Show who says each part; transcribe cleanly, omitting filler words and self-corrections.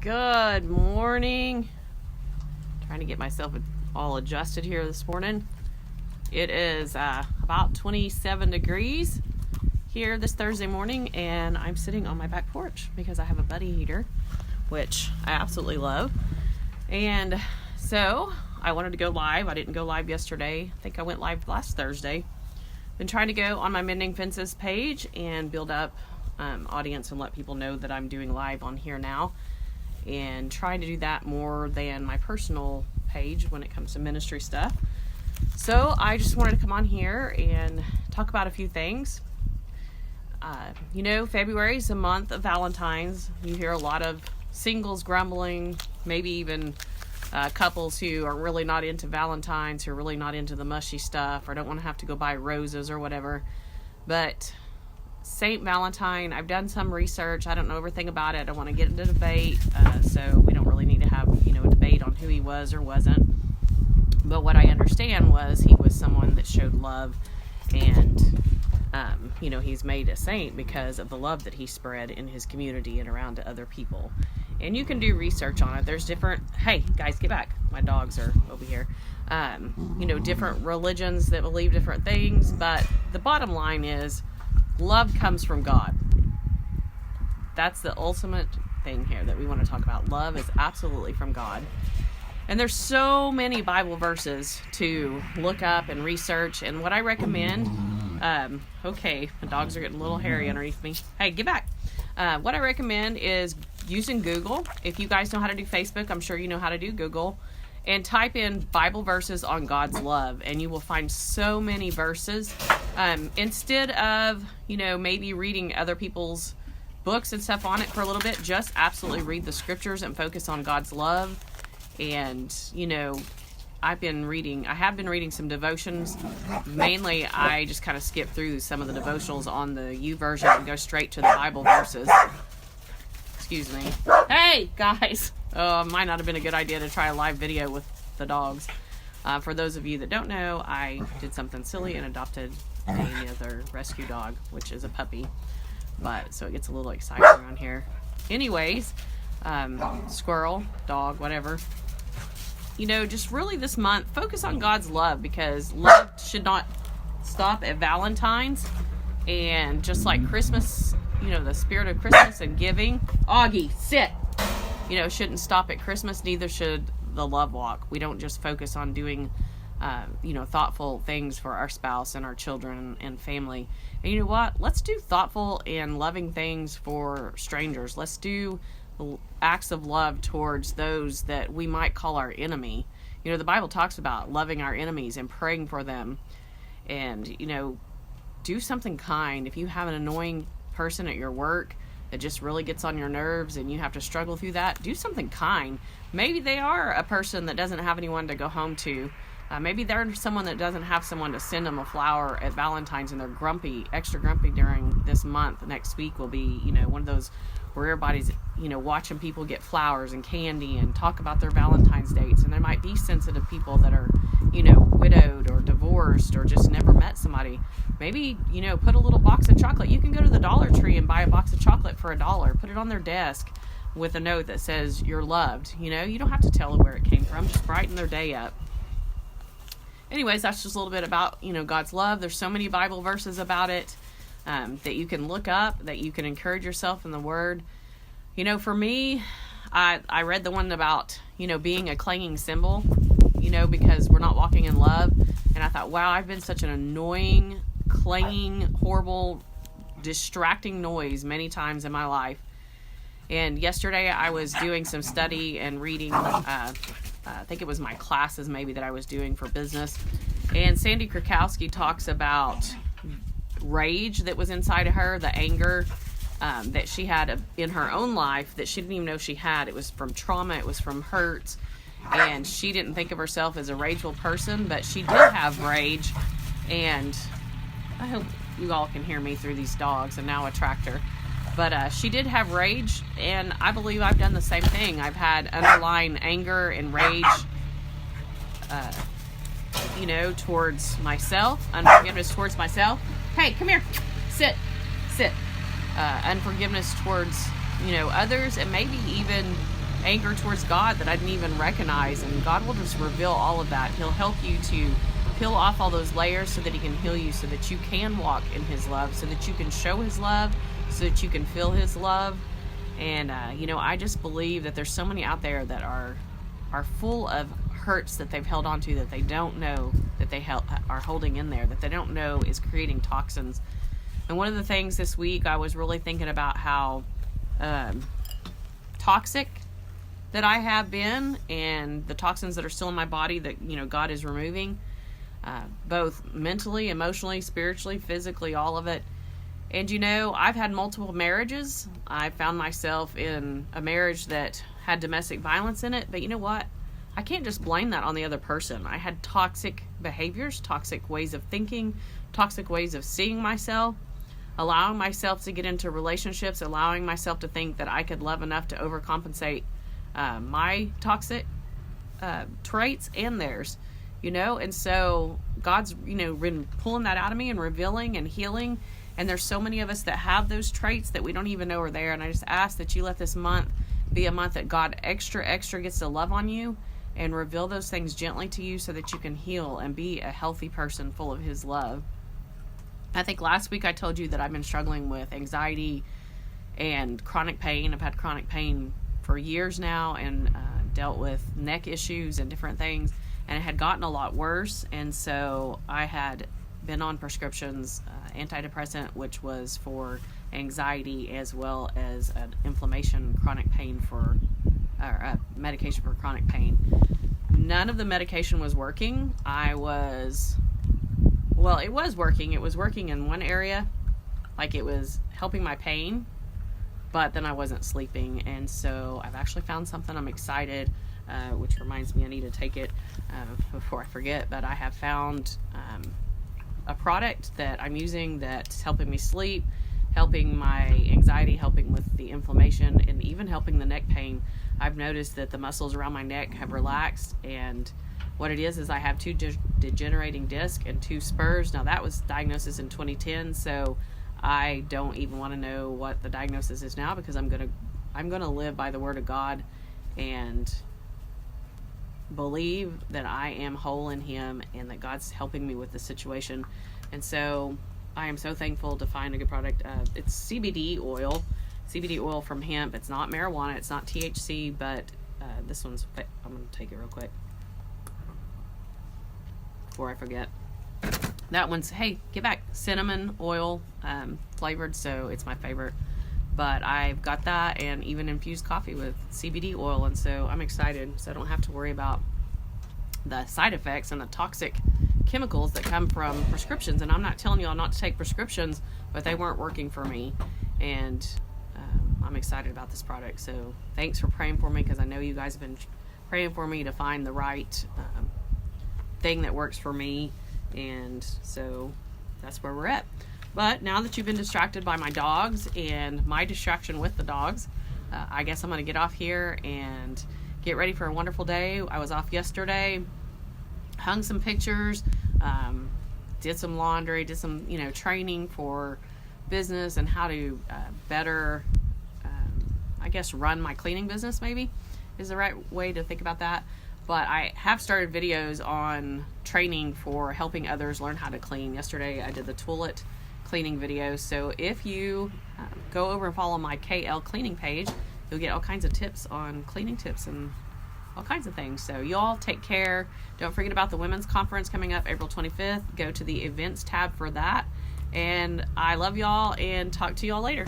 Speaker 1: Good morning. Trying to get myself all adjusted here this morning. It is about 27 degrees here this Thursday morning, and I'm sitting on my back porch because I have a buddy heater, which I absolutely love. And so I wanted to go live. I didn't go live yesterday. I think I went live last Thursday. Been trying to go on my Mending Fences page and build up audience and let people know that I'm doing live on here now, and trying to do that more than my personal page when it comes to ministry stuff. So I just wanted to come on here and talk about a few things. February is a month of Valentine's. You hear a lot of singles grumbling, maybe even couples who are really not into Valentine's, who are really not into the mushy stuff, or don't want to have to go buy roses or whatever. But Saint Valentine, I've done some research. I don't know everything about it. I don't want to get into debate, so we don't really need to have a debate on who he was or wasn't. But what I understand was he was someone that showed love, and he's made a saint because of the love that he spread in his community and around to other people. And you can do research on it. There's different, hey guys, get back. My dogs are over here. Different religions that believe different things, but the bottom line is love comes from God. That's the ultimate thing here that we want to talk about. Love is absolutely from God. And there's so many Bible verses to look up and research. And what I recommend, my dogs are getting a little hairy underneath me. Hey, get back. What I recommend is using Google. If you guys know how to do Facebook, I'm sure you know how to do Google. And type in Bible verses on God's love, and you will find so many verses. Instead of, maybe reading other people's books and stuff on it for a little bit, just absolutely read the scriptures and focus on God's love. And, I have been reading some devotions. Mainly, I just kind of skip through some of the devotionals on the YouVersion and go straight to the Bible verses. Excuse me. Hey, guys! Might not have been a good idea to try a live video with the dogs. For those of you that don't know, I did something silly and adopted another rescue dog, which is a puppy. So it gets a little exciting around here. Anyways, squirrel, dog, whatever. Just really this month, focus on God's love, because love should not stop at Valentine's. And just like Christmas, the spirit of Christmas and giving. Augie, sit! Shouldn't stop at Christmas, neither should the love walk. We don't just focus on doing, thoughtful things for our spouse and our children and family. And you know what? Let's do thoughtful and loving things for strangers. Let's do acts of love towards those that we might call our enemy. The Bible talks about loving our enemies and praying for them. And, do something kind. If you have an annoying person at your work that just really gets on your nerves and you have to struggle through that, do something kind. Maybe they are a person that doesn't have anyone to go home to. Maybe they're someone that doesn't have someone to send them a flower at Valentine's, and they're grumpy, extra grumpy during this month. Next week will be, one of those where everybody's, watching people get flowers and candy and talk about their Valentine's dates. And there might be sensitive people that are, widowed or divorced or just never met somebody. Maybe, put a little box of chocolate. You can go to the Dollar Tree and buy a box of chocolate for $1. Put it on their desk with a note that says you're loved. You don't have to tell them where it came from. Just brighten their day up. Anyways, that's just a little bit about, God's love. There's so many Bible verses about it that you can look up, that you can encourage yourself in the Word. For me, I read the one about, being a clanging cymbal, because we're not walking in love. And I thought, wow, I've been such an annoying, clanging, horrible, distracting noise many times in my life. And yesterday I was doing some study and reading, I think it was my classes maybe that I was doing for business. And Sandy Krakowski talks about rage that was inside of her, the anger that she had in her own life that she didn't even know she had. It was from trauma, it was from hurt. And she didn't think of herself as a rageful person, but she did have rage. And I hope you all can hear me through these dogs and now a tractor. But she did have rage, and I believe I've done the same thing. I've had underlying anger and rage, towards myself, unforgiveness towards myself. Hey, come here. Sit. Unforgiveness towards, others, and maybe even anger towards God that I didn't even recognize. And God will just reveal all of that. He'll help you to peel off all those layers so that he can heal you, so that you can walk in his love, so that you can show his love, so that you can feel his love. And I just believe that there's so many out there that are full of hurts that they've held on to, that they don't know that they are holding in there, that they don't know is creating toxins. And one of the things this week, I was really thinking about how toxic that I have been, and the toxins that are still in my body that God is removing, both mentally, emotionally, spiritually, physically, all of it. And I've had multiple marriages. I found myself in a marriage that had domestic violence in it, but you know what? I can't just blame that on the other person. I had toxic behaviors, toxic ways of thinking, toxic ways of seeing myself, allowing myself to get into relationships, allowing myself to think that I could love enough to overcompensate my toxic traits and theirs, and so God's, been pulling that out of me and revealing and healing. And there's so many of us that have those traits that we don't even know are there. And I just ask that you let this month be a month that God extra gets to love on you and reveal those things gently to you so that you can heal and be a healthy person full of his love. I think last week I told you that I've been struggling with anxiety and chronic pain. I've had chronic pain for years now, and dealt with neck issues and different things, and it had gotten a lot worse. And so I had been on prescriptions, antidepressant, which was for anxiety, as well as an inflammation, chronic pain medication for chronic pain. None of the medication was working. It was working. It was working in one area, like it was helping my pain, but then I wasn't sleeping. And so I've actually found something. I'm excited, which reminds me I need to take it before I forget, but I have found a product that I'm using that's helping me sleep, helping my anxiety, helping with the inflammation, and even helping the neck pain. I've noticed that the muscles around my neck have relaxed, and what it is I have 2 degenerating discs and 2 spurs. Now that was diagnosis in 2010, so I don't even want to know what the diagnosis is now, because I'm gonna live by the word of God and believe that I am whole in him and that God's helping me with the situation. And so I am so thankful to find a good product. It's CBD oil from hemp. It's not marijuana, it's not THC, but this one's, I'm going to take it real quick before I forget. That one's, hey, get back, cinnamon oil flavored, so it's my favorite. But I've got that, and even infused coffee with CBD oil, and so I'm excited, so I don't have to worry about the side effects and the toxic chemicals that come from prescriptions. And I'm not telling y'all not to take prescriptions, but they weren't working for me, and I'm excited about this product. So thanks for praying for me, because I know you guys have been praying for me to find the right thing that works for me, and so that's where we're at. But now that you've been distracted by my dogs and my distraction with the dogs, I guess I'm going to get off here and get ready for a wonderful day. I was off yesterday, hung some pictures, did some laundry, did some, training for business and how to better, run my cleaning business, maybe is the right way to think about that. But I have started videos on training for helping others learn how to clean. Yesterday I did the toilet cleaning video, so if you go over and follow my KL cleaning page, you'll get all kinds of tips on cleaning tips and all kinds of things. So y'all take care. Don't forget about the women's conference coming up April 25th. Go to the events tab for that, and I love y'all and talk to y'all later.